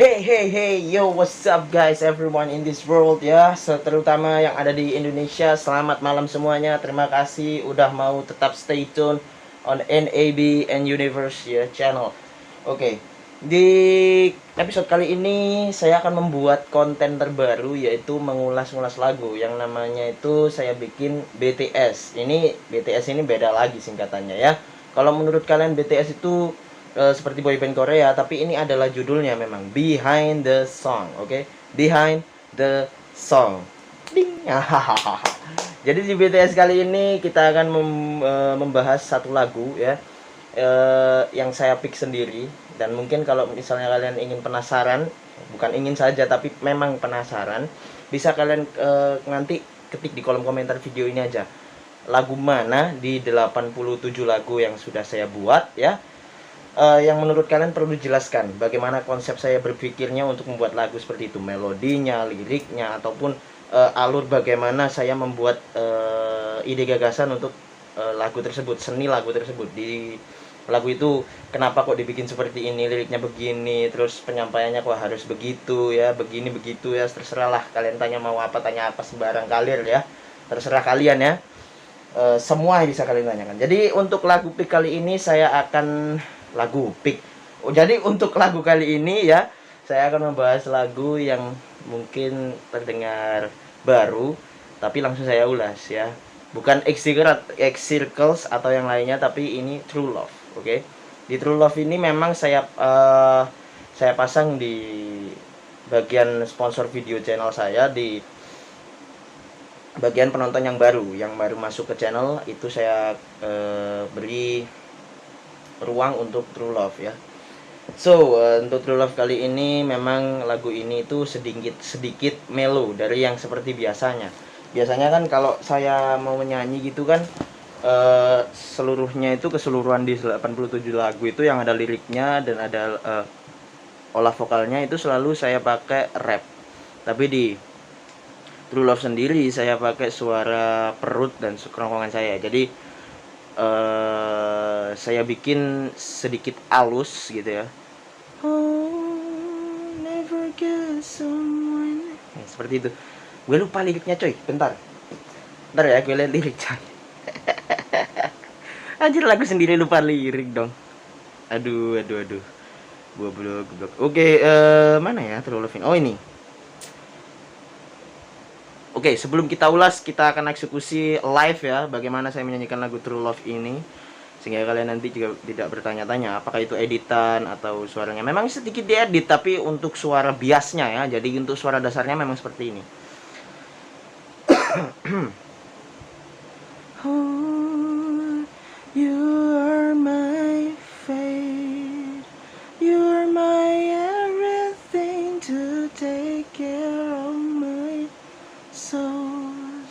Hey, yo, what's up guys, everyone in this world ya, terutama yang ada di Indonesia. Selamat malam semuanya. Terima kasih udah mau tetap stay tune on NAB and Universe ya channel. Oke, di episode kali ini saya akan membuat konten terbaru, yaitu mengulas-ngulas lagu yang namanya itu saya bikin BTS. BTS ini beda lagi singkatannya ya. Kalau menurut kalian BTS itu seperti boyband Korea, tapi ini adalah judulnya memang Behind the Song, oke? Behind the Song. Ding. Jadi di BTS kali ini kita akan membahas satu lagu ya, yang saya pick sendiri. Dan mungkin kalau misalnya kalian ingin penasaran, bukan ingin saja tapi memang penasaran, bisa kalian nanti ketik di kolom komentar video ini aja, lagu mana di 87 lagu yang sudah saya buat ya, yang menurut kalian perlu dijelaskan bagaimana konsep saya berpikirnya untuk membuat lagu seperti itu, melodinya, liriknya, ataupun alur bagaimana saya membuat ide gagasan untuk lagu tersebut, seni lagu tersebut. Di lagu itu kenapa kok dibikin seperti ini, liriknya begini, terus penyampaiannya kok harus begitu ya, begini begitu ya, terserahlah kalian tanya mau apa, tanya apa sembarang kalir ya, terserah kalian ya. Semua bisa kalian tanyakan. Jadi untuk lagu pick kali ini saya akan jadi untuk lagu kali ini ya, saya akan membahas lagu yang mungkin terdengar baru, tapi langsung saya ulas ya. Bukan X Circles atau yang lainnya, tapi ini True Love, oke? Di True Love ini memang saya pasang di bagian sponsor video channel saya, di bagian penonton yang baru masuk ke channel itu saya beri ruang untuk True Love ya. Untuk True Love kali ini memang lagu ini itu sedikit mellow dari yang seperti biasanya. Biasanya kan kalau saya mau menyanyi gitu kan, seluruhnya itu keseluruhan di 87 lagu itu yang ada liriknya dan ada olah vokalnya itu selalu saya pakai rap. Tapi di True Love sendiri saya pakai suara perut dan kerongkongan saya. Jadi saya bikin sedikit halus gitu ya. Oh, never get someone. Seperti itu. Gue lupa liriknya coy, bentar ya, gue lihat lirik coy. Anjir, lagu sendiri lupa lirik dong. Aduh. Goblok. Oke, mana ya True Love ini? Oh ini. Oke, sebelum kita ulas, kita akan eksekusi live ya, bagaimana saya menyanyikan lagu True Love ini, sehingga kalian nanti juga tidak bertanya-tanya apakah itu editan atau suaranya. Memang sedikit diedit, tapi untuk suara biasnya ya, jadi untuk suara dasarnya memang seperti ini. Oh, you are my fate, you are my everything to take care of my souls,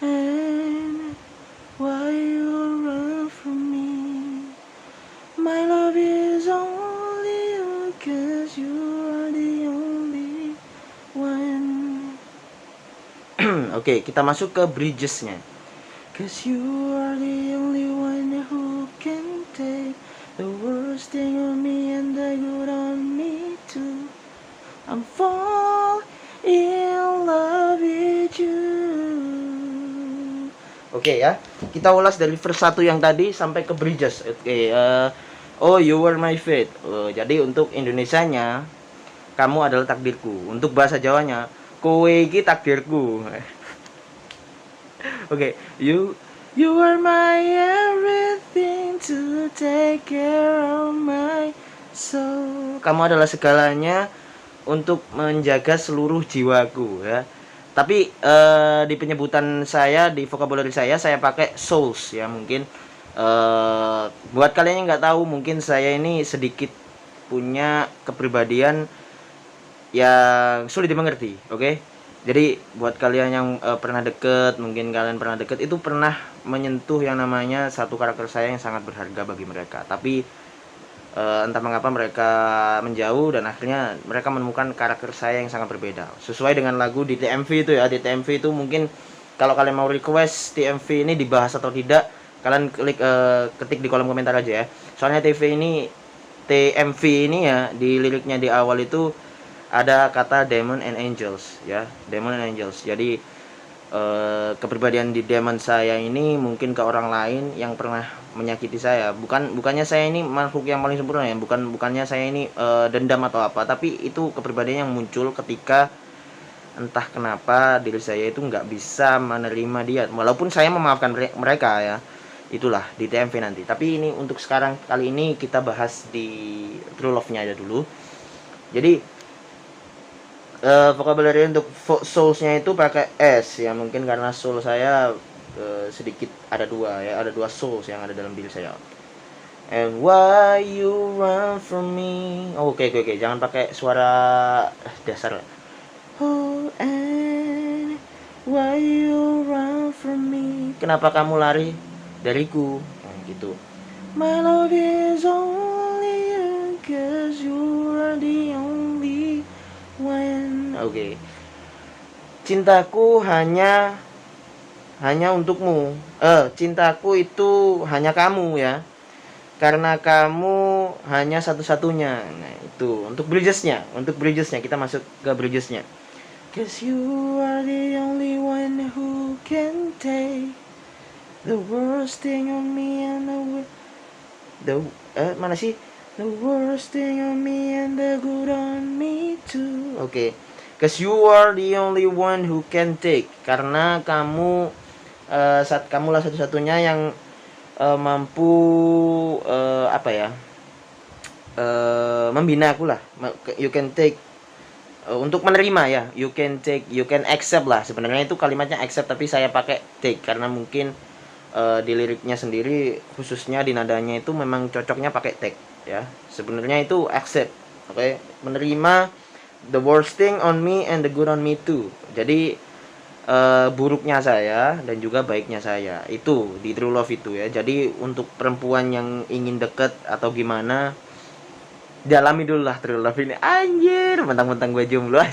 and why you run from me? My love is only you, 'cause you are the only one. Oke, kita masuk ke bridgesnya. 'Cause you are the only one who can take the worst thing on me and the good on me too. I'm fall in love with you. Oke ya, kita ulas dari verse 1 yang tadi sampai ke bridges. Oke, oh you were my fate. Jadi untuk Indonesianya, kamu adalah takdirku. Untuk bahasa Jawanya, kowe iki takdirku. Oke, you are my everything to take care of my soul. Kamu adalah segalanya untuk menjaga seluruh jiwaku ya. Tapi di penyebutan saya, di vocabulary saya pakai souls ya. Mungkin buat kalian yang nggak tahu, mungkin saya ini sedikit punya kepribadian yang sulit dimengerti, oke? Jadi buat kalian yang pernah deket, mungkin kalian pernah deket, itu pernah menyentuh yang namanya satu karakter saya yang sangat berharga bagi mereka. Tapi entah mengapa mereka menjauh dan akhirnya mereka menemukan karakter saya yang sangat berbeda. Sesuai dengan lagu di TMV itu ya, di TMV itu mungkin kalau kalian mau request TMV ini dibahas atau tidak, kalian ketik di kolom komentar aja ya. Soalnya TV ini TMV ini ya, di liriknya di awal itu ada kata Demon and Angels ya, Demon and Angels. Jadi kepribadian di demon saya ini mungkin ke orang lain yang pernah menyakiti saya. Bukannya saya ini makhluk yang paling sempurna ya, bukannya saya ini dendam atau apa, tapi itu kepribadian yang muncul ketika entah kenapa diri saya itu nggak bisa menerima dia, walaupun saya memaafkan mereka ya. Itulah di TMV nanti. Tapi ini untuk sekarang, kali ini kita bahas di True Love-nya aja dulu. Jadi vocabulary untuk souls-nya itu pakai S ya, mungkin karena soul saya sedikit ada dua ya, ada dua souls yang ada dalam diri saya. And why you run from me? Oke, jangan pakai suara dasar. Oh, and why you run from me? Kenapa kamu lari dariku? Nah, gitu. My love is only you, 'cause you are the only one. Oke. Cintaku hanya untukmu. Cintaku itu hanya kamu ya. Karena kamu hanya satu-satunya. Nah, itu untuk bridgesnya kita masuk ke bridgesnya. 'Cause you are the only one who can take the worst thing on me and mana sih? The worst thing on me and the good on me too. Oke. 'Cause you are the only one who can take. Karena kamu kamulah satu-satunya yang mampu membina aku lah. You can take untuk menerima ya. You can accept lah. Sebenarnya itu kalimatnya accept, tapi saya pakai take karena mungkin di liriknya sendiri, khususnya di nadanya itu memang cocoknya pakai take ya. Sebenarnya itu accept. Oke, menerima the worst thing on me and the good on me too. Jadi buruknya saya dan juga baiknya saya, itu di True Love itu ya. Jadi untuk perempuan yang ingin deket atau gimana, dalami dulu lah True Love ini. Anjir, mentang-mentang gue jomblo.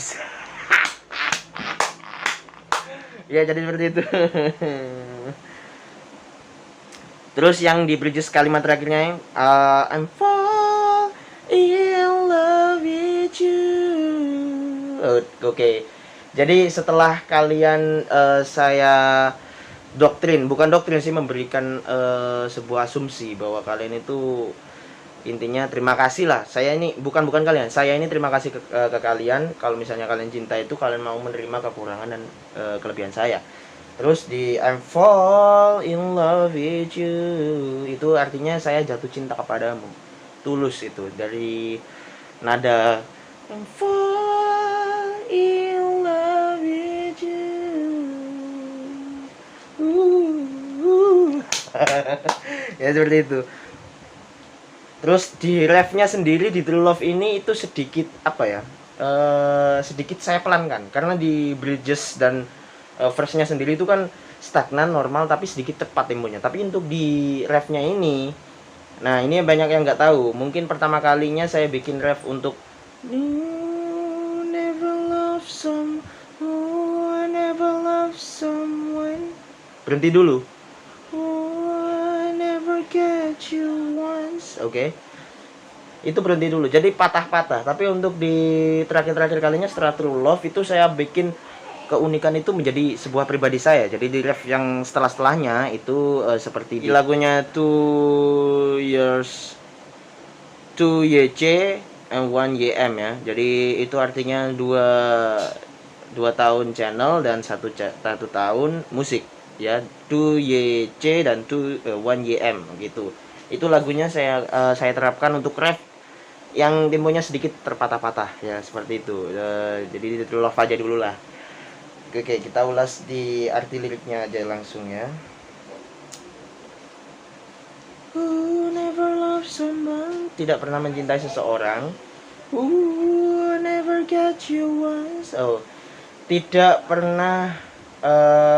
Ya jadi seperti itu. Terus yang di bridges kalimat terakhirnya, I'm fall in love with you. Oke. Jadi setelah kalian saya bukan doktrin sih, memberikan sebuah asumsi bahwa kalian itu intinya terima kasih lah. Saya ini bukan kalian, saya ini terima kasih ke kalian. Kalau misalnya kalian cinta itu kalian mau menerima kekurangan dan kelebihan saya. Terus di I'm fall in love with you, itu artinya saya jatuh cinta kepadamu. Tulus itu dari nada I'm fall in love with you. Ya seperti itu. Terus di refnya sendiri di True Love ini itu sedikit sedikit saya pelankan karena di bridges dan verse-nya sendiri itu kan stagnan normal tapi sedikit cepat temponya. Tapi untuk di refnya ini, nah ini banyak yang nggak tahu. Mungkin pertama kalinya saya bikin ref untuk never love someone. Berhenti dulu. I never get you once. Oke. Itu berhenti dulu. Jadi patah-patah. Tapi untuk di terakhir kalinya setelah True Love itu saya bikin keunikan itu menjadi sebuah pribadi saya. Jadi di ref yang setelahnya itu seperti di lagunya 2YC and 1YM ya. Jadi itu artinya 2 tahun channel dan 1 tahun musik ya. 2YC dan 1YM gitu. Itu lagunya saya terapkan untuk ref yang temponya sedikit terpatah-patah ya, seperti itu. Jadi di True Love aja dulu lah. Oke, kita ulas di arti liriknya aja langsung ya. Who never love someone, tidak pernah mencintai seseorang. Who never get you once, tidak pernah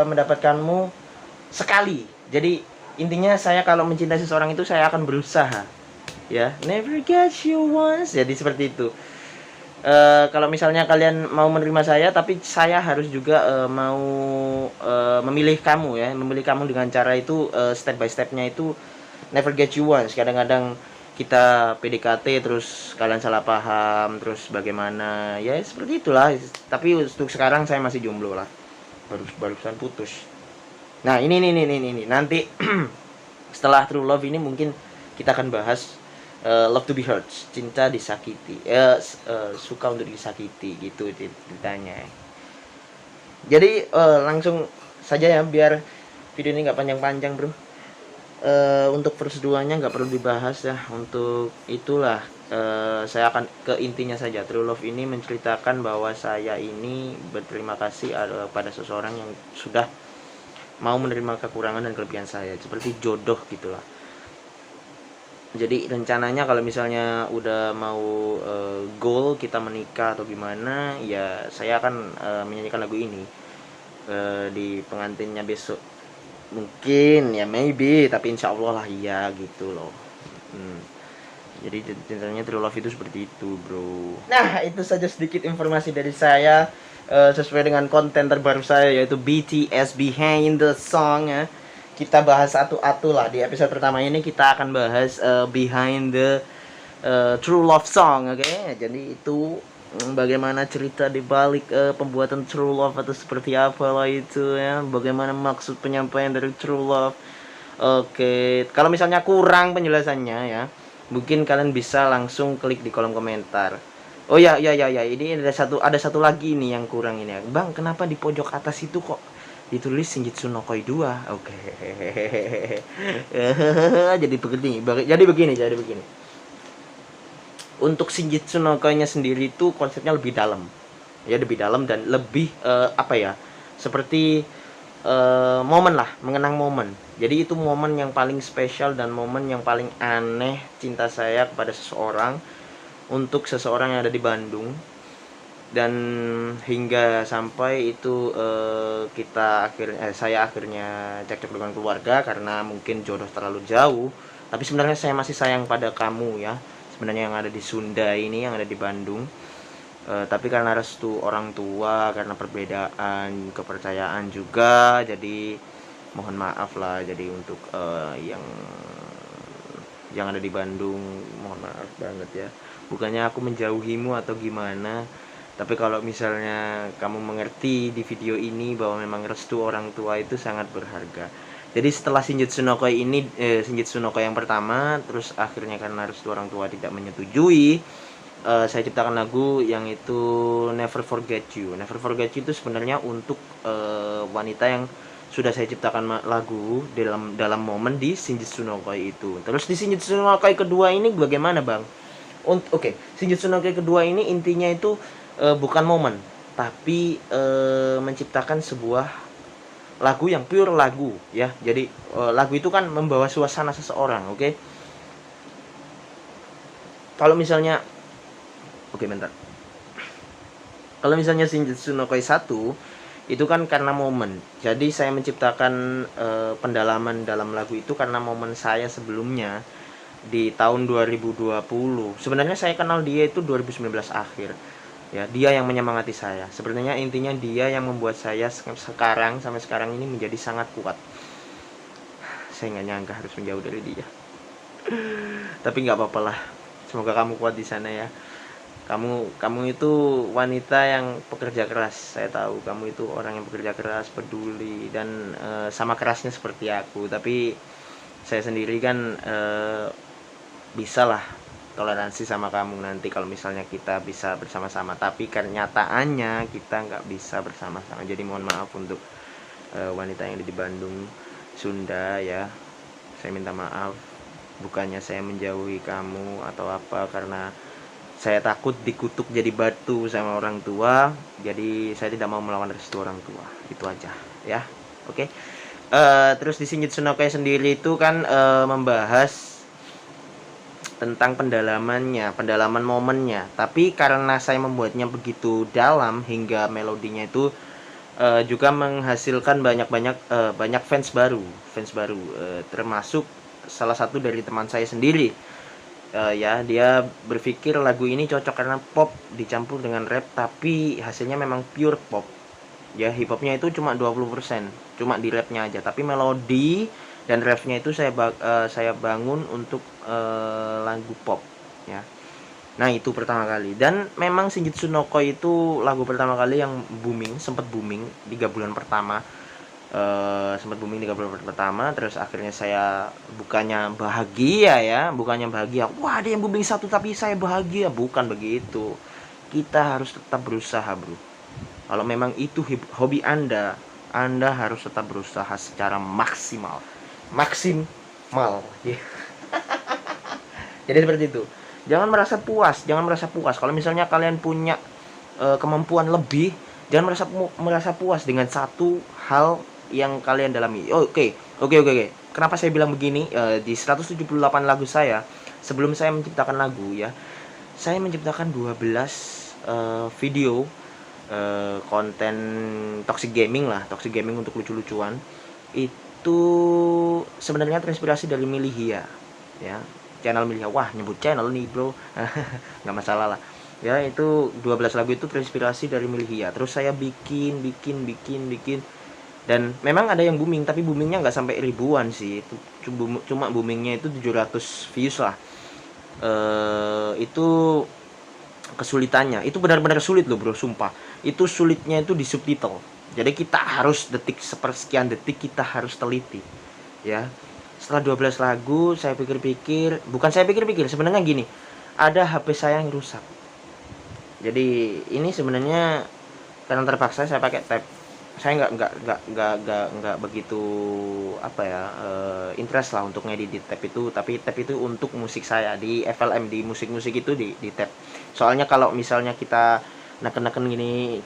mendapatkanmu sekali. Jadi intinya saya kalau mencintai seseorang itu saya akan berusaha ya. Never get you once, jadi seperti itu. Kalau misalnya kalian mau menerima saya, tapi saya harus juga mau memilih kamu ya, memilih kamu dengan cara itu step by stepnya itu never get you once. Kadang-kadang kita PDKT terus kalian salah paham, terus bagaimana, ya seperti itulah. Tapi untuk sekarang saya masih jomblo lah, barusan putus. Nah ini nanti setelah True Love ini mungkin kita akan bahas Love to be Hurt, cinta disakiti, suka untuk disakiti gitu ceritanya. Jadi langsung saja ya, biar video ini nggak panjang-panjang bro. Untuk verse 2-nya nggak perlu dibahas ya. Untuk itulah saya akan ke intinya saja. True Love ini menceritakan bahwa saya ini berterima kasih pada seseorang yang sudah mau menerima kekurangan dan kelebihan saya, seperti jodoh gitulah. Jadi rencananya kalau misalnya udah mau goal kita menikah atau gimana, ya saya akan menyanyikan lagu ini di pengantinnya besok. Mungkin ya maybe, tapi insya Allah lah iya gitu loh. Jadi ceritanya True Love itu seperti itu bro. Nah itu saja sedikit informasi dari saya sesuai dengan konten terbaru saya, yaitu BTS Behind the Song ya. Kita bahas satu-satu lah. Di episode pertama ini kita akan bahas Behind the True Love Song, oke? Jadi itu bagaimana cerita di balik pembuatan True Love atau seperti apa lah itu ya, bagaimana maksud penyampaian dari True Love. Oke, kalau misalnya kurang penjelasannya ya, mungkin kalian bisa langsung klik di kolom komentar. Oh ya, ini ada satu lagi nih yang kurang ini ya. Bang, kenapa di pojok atas itu kok ditulis Shinjitsu no Koi 2? Oke. Jadi begini. Untuk Shinjitsu no Koi-nya sendiri itu konsepnya lebih dalam. Ya, lebih dalam dan lebih seperti momen lah, mengenang momen. Jadi itu momen yang paling spesial dan momen yang paling aneh cinta saya kepada seseorang, untuk seseorang yang ada di Bandung. Dan hingga sampai itu saya akhirnya cekcok dengan keluarga karena mungkin jodoh terlalu jauh. Tapi sebenarnya saya masih sayang pada kamu ya, sebenarnya yang ada di Sunda ini, yang ada di Bandung. Tapi karena restu orang tua, karena perbedaan kepercayaan juga, jadi mohon maaf lah. Jadi untuk yang ada di Bandung, mohon maaf banget ya. Bukannya aku menjauhimu atau gimana, tapi kalau misalnya kamu mengerti di video ini bahwa memang restu orang tua itu sangat berharga. Jadi setelah Shinjitsu no Koi ini, Shinjitsu no Koi yang pertama, terus akhirnya karena restu orang tua tidak menyetujui, saya ciptakan lagu yang itu Never Forget You. Never Forget You itu sebenarnya untuk wanita yang sudah saya ciptakan lagu dalam momen di Shinjitsu no Koi itu. Terus di Shinjitsu no Koi kedua ini bagaimana bang? Oke, Shinjitsu no Koi kedua ini intinya itu bukan momen, tapi menciptakan sebuah lagu yang pure lagu ya. Jadi lagu itu kan membawa suasana seseorang, oke? Kalau misalnya bentar. Kalau misalnya Shinjitsu no Koi 1 itu kan karena momen. Jadi saya menciptakan pendalaman dalam lagu itu karena momen saya sebelumnya di tahun 2020. Sebenarnya saya kenal dia itu 2019 akhir. Ya, dia yang menyemangati saya. Sebenarnya intinya dia yang membuat saya sampai sekarang ini menjadi sangat kuat. Saya nggak nyangka harus menjauh dari dia. Tapi nggak apa-apa lah. Semoga kamu kuat di sana ya. Kamu itu wanita yang pekerja keras. Saya tahu kamu itu orang yang pekerja keras, peduli, dan sama kerasnya seperti aku. Tapi saya sendiri kan bisa lah toleransi sama kamu nanti kalau misalnya kita bisa bersama-sama. Tapi kenyataannya kita nggak bisa bersama-sama. Jadi mohon maaf untuk wanita yang ada di Bandung, Sunda ya. Saya minta maaf. Bukannya saya menjauhi kamu atau apa, karena saya takut dikutuk jadi batu sama orang tua. Jadi saya tidak mau melawan restu orang tua. Itu aja ya. Oke. Terus di Shinjitsu no Koi sendiri itu kan membahas tentang pendalaman momennya. Tapi karena saya membuatnya begitu dalam hingga melodinya itu juga menghasilkan banyak fans baru, termasuk salah satu dari teman saya sendiri. Ya, dia berpikir lagu ini cocok karena pop dicampur dengan rap, tapi hasilnya memang pure pop. Ya, hip hopnya itu cuma 20%, cuma di rapnya aja. Tapi melodi dan rapnya itu saya bangun untuk lagu pop ya. Nah itu pertama kali, dan memang Shinjitsu no Koi itu lagu pertama kali yang booming, sempat booming 3 bulan pertama, sempat booming 3 bulan pertama. Terus akhirnya saya bukannya bahagia ya, bukannya bahagia, wah ada yang booming satu tapi saya bahagia, bukan begitu. Kita harus tetap berusaha bro. Kalau memang itu hobi Anda harus tetap berusaha secara maksimal. Yeah. Jadi seperti itu. Jangan merasa puas. Kalau misalnya kalian punya kemampuan lebih, jangan merasa puas dengan satu hal yang kalian dalami. Oke. Kenapa saya bilang begini? Di 178 lagu saya, sebelum saya menciptakan lagu ya, saya menciptakan 12 video konten toxic gaming untuk lucu-lucuan. Itu sebenarnya terinspirasi dari Milihia ya, channel Milihia. Wah, nyebut channel nih bro. Nggak masalah lah ya. Itu 12 lagu itu terinspirasi dari Milihia. Terus saya bikin, dan memang ada yang booming, tapi boomingnya nggak sampai ribuan sih. Itu cuma boomingnya itu 700 views lah. Itu kesulitannya, itu benar-benar sulit loh bro, sumpah. Itu sulitnya itu di subtitle. Jadi kita harus sepersekian detik kita harus teliti ya. Setelah 12 lagu saya pikir-pikir, sebenarnya gini, ada HP saya yang rusak. Jadi ini sebenarnya karena terpaksa saya pakai tab. Saya nggak begitu interest lah untuk ngedit di tab itu, tapi tab itu untuk musik saya di FLM, di musik itu di tab. Soalnya kalau misalnya kita neken gini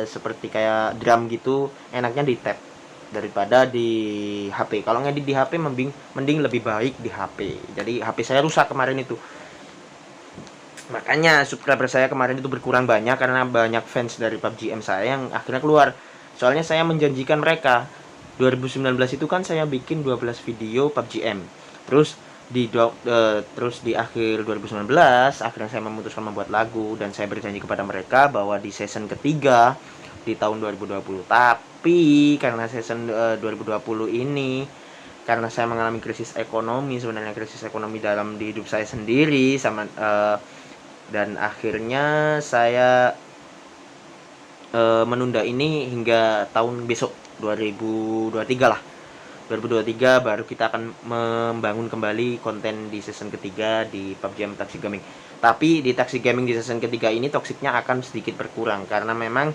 seperti kayak drum gitu, enaknya di tab daripada di HP. Kalau ngedit di HP mending lebih baik di HP. Jadi HP saya rusak kemarin itu. Makanya subscriber saya kemarin itu berkurang banyak karena banyak fans dari PUBG M saya yang akhirnya keluar. Soalnya saya menjanjikan mereka 2019 itu kan saya bikin 12 video PUBG M. Terus di akhir 2019 akhirnya saya memutuskan membuat lagu, dan saya berjanji kepada mereka bahwa di season ketiga di tahun 2020. Tapi karena season 2020 ini, karena saya mengalami krisis ekonomi dalam di hidup saya sendiri dan akhirnya saya menunda ini hingga tahun besok 2023 lah. 2023 baru kita akan membangun kembali konten di season ketiga di PUBG M Toxic Gaming. Tapi di Toxic Gaming di season ketiga ini toksiknya akan sedikit berkurang karena memang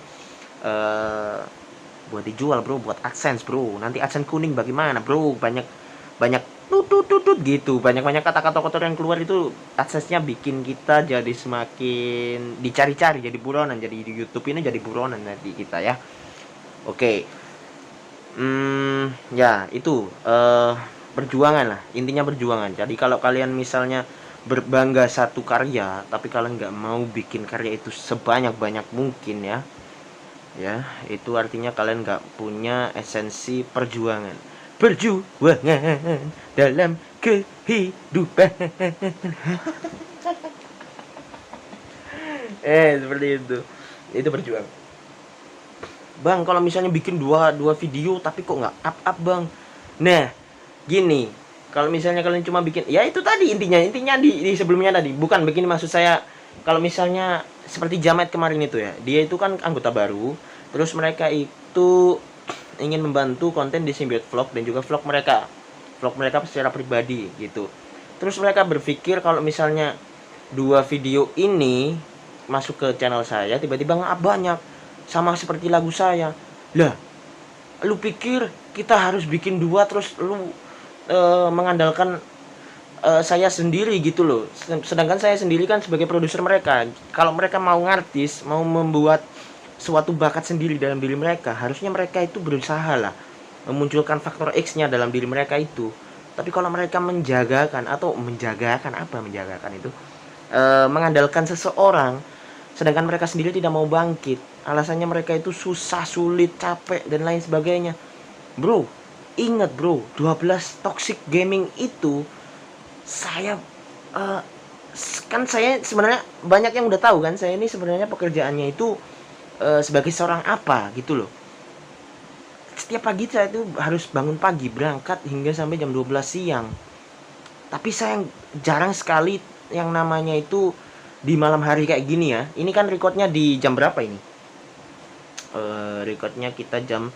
buat dijual bro, buat AdSense bro. Nanti AdSense kuning bagaimana bro? Banyak tutut gitu, banyak kata-kata kotor yang keluar itu, AdSense-nya bikin kita jadi semakin dicari-cari, jadi buronan. Jadi di YouTube ini jadi buronan nanti kita ya. Oke. Ya itu perjuangan lah, intinya perjuangan. Jadi kalau kalian misalnya berbangga satu karya, tapi kalian nggak mau bikin karya itu sebanyak mungkin ya, itu artinya kalian nggak punya esensi perjuangan dalam kehidupan. Seperti itu perjuangan. Bang, kalau misalnya bikin dua video tapi kok nggak up bang. Nah gini, kalau misalnya kalian cuma bikin, ya itu tadi intinya di sebelumnya tadi, bukan begini maksud saya. Kalau misalnya seperti Jamet kemarin itu ya, dia itu kan anggota baru, terus mereka itu ingin membantu konten di Symbiote Vlog dan juga vlog mereka secara pribadi gitu. Terus mereka berpikir kalau misalnya 2 video ini masuk ke channel saya, tiba-tiba nge-up banyak sama seperti lagu saya. Lah, lu pikir kita harus bikin 2 terus lu mengandalkan saya sendiri gitu loh. Sedangkan saya sendiri kan sebagai produser mereka. Kalau mereka mau ngartis, mau membuat suatu bakat sendiri dalam diri mereka, harusnya mereka itu berusaha lah memunculkan faktor X-nya dalam diri mereka itu. Tapi kalau mereka menjagakan itu mengandalkan seseorang, sedangkan mereka sendiri tidak mau bangkit, alasannya mereka itu susah, sulit, capek dan lain sebagainya. Bro, ingat bro, 12 toxic gaming itu saya kan saya sebenarnya banyak yang udah tahu kan, saya ini sebenarnya pekerjaannya itu sebagai seorang apa gitu loh. Setiap pagi saya itu harus bangun pagi, berangkat hingga sampai jam 12 siang. Tapi saya jarang sekali yang namanya itu di malam hari kayak gini ya. Ini kan recordnya di jam berapa ini? Recordnya kita jam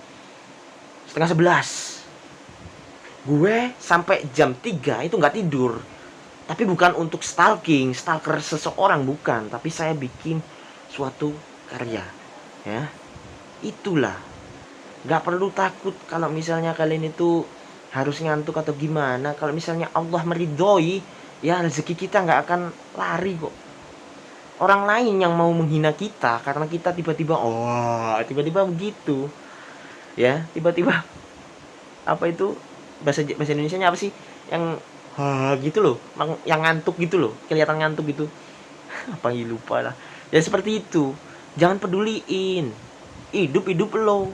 setengah 11. Gue sampai jam 3 itu nggak tidur. Tapi bukan untuk stalker seseorang, bukan. Tapi saya bikin suatu karya, ya. Itulah. Nggak perlu takut kalau misalnya kalian itu harus ngantuk atau gimana. Kalau misalnya Allah meridhoi, ya rezeki kita nggak akan lari kok. Orang lain yang mau menghina kita karena kita tiba-tiba begitu, ya, tiba-tiba apa itu bahasa Indonesianya apa sih, yang gitu loh, yang ngantuk gitu loh, kelihatan ngantuk gitu. Apa lupa lah ya, seperti itu. Jangan peduliin hidup lo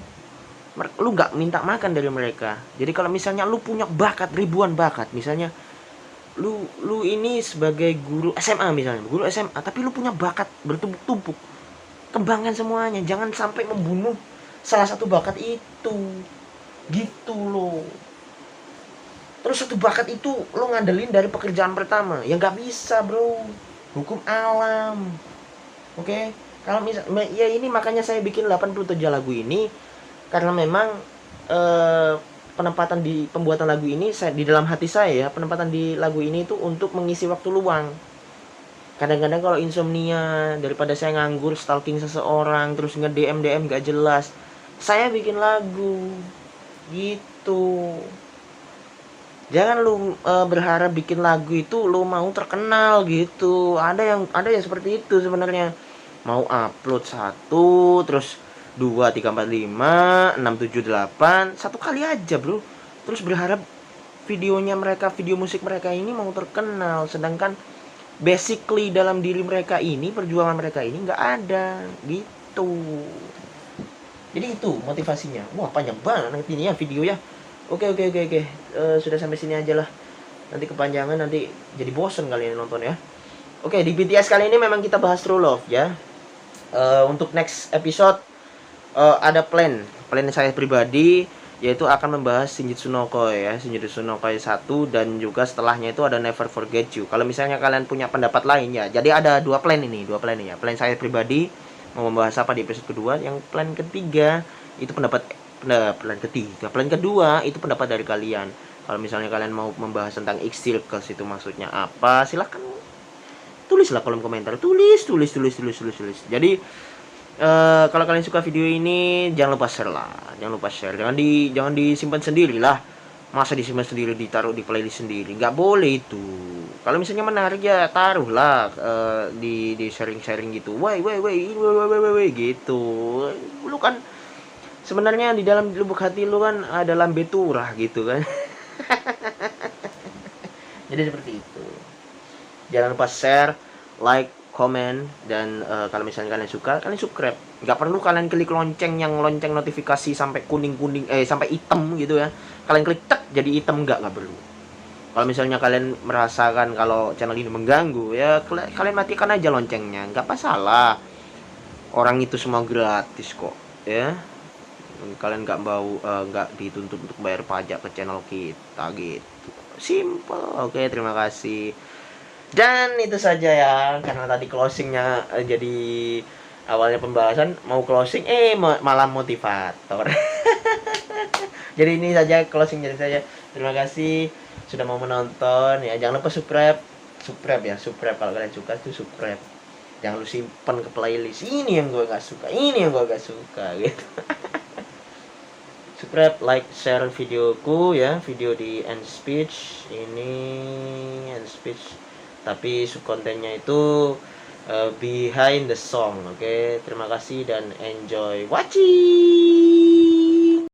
nggak minta makan dari mereka. Jadi kalau misalnya lu punya bakat, ribuan bakat, misalnya lu ini sebagai guru SMA misalnya, guru SMA, tapi lu punya bakat bertumpuk-tumpuk, kembangkan semuanya, jangan sampai membunuh salah satu bakat itu, gitu loh. Terus satu bakat itu lo ngandelin dari pekerjaan pertama, ya nggak bisa bro, hukum alam. Oke? Kalau misal ya, ini makanya saya bikin 87 lagu ini, karena memang penempatan di pembuatan lagu ini, saya di dalam hati saya ya, penempatan di lagu ini itu untuk mengisi waktu luang. Kadang-kadang kalau insomnia, daripada saya nganggur stalking seseorang terus nge-DM gak jelas, saya bikin lagu gitu. Jangan lu berharap bikin lagu itu lu mau terkenal gitu. Ada yang seperti itu sebenarnya. Mau upload 1, terus 2, 3, 4, 5, 6, 7, 8 satu kali aja bro. Terus berharap videonya mereka, video musik mereka ini mau terkenal, sedangkan basically dalam diri mereka ini, perjuangan mereka ini nggak ada gitu. Jadi itu motivasinya. Wah panjang banget ini ya video ya. Oke. Sudah sampai sini aja lah. Nanti kepanjangan, nanti jadi bosen kalian nonton ya. Oke, di BTS kali ini memang kita bahas True Love ya. Untuk next episode ada plan saya pribadi, yaitu akan membahas Shinjitsu no Koi ya, Shinjitsu no Koi 1, dan juga setelahnya itu ada Never Forget You. Kalau misalnya kalian punya pendapat lain ya, jadi ada dua plan ini ya. Plan saya pribadi mau membahas apa di episode kedua, yang plan ketiga itu plan kedua itu pendapat dari kalian. Kalau misalnya kalian mau membahas tentang X-Circles itu maksudnya apa, silahkan tulislah kolom komentar, tulis. Jadi kalau kalian suka video ini, jangan lupa share, jangan disimpan sendiri lah. Masa disimpan sendiri, ditaruh di playlist sendiri, nggak boleh itu. Kalau misalnya menarik ya taruhlah di sharing gitu, woi gitu. Lu kan sebenarnya di dalam lubuk hati lu kan ada lambe turah gitu kan. Jadi seperti itu. Jangan lupa share, like, komen, dan kalau misalnya kalian suka, kalian subscribe. Nggak perlu kalian klik lonceng notifikasi sampai kuning sampai hitam gitu ya. Kalian klik tek jadi hitam, nggak perlu. Kalau misalnya kalian merasakan kalau channel ini mengganggu ya, kalian matikan aja loncengnya, nggak masalah. Orang itu semua gratis kok ya. Kalian nggak dituntut untuk bayar pajak ke channel kita gitu. Simple. Oke, terima kasih. Dan itu saja ya, karena tadi closingnya jadi awalnya pembahasan, mau closing malah motivator. Jadi ini saja closing dari saya. Terima kasih sudah mau menonton ya. Jangan lupa subscribe kalau kalian suka tuh subscribe. Jangan lu simpen ke playlist, ini yang gue gak suka gitu. Subscribe, like, share videoku ya, video di end speech tapi subkontennya itu behind the song. Oke, terima kasih dan enjoy watching.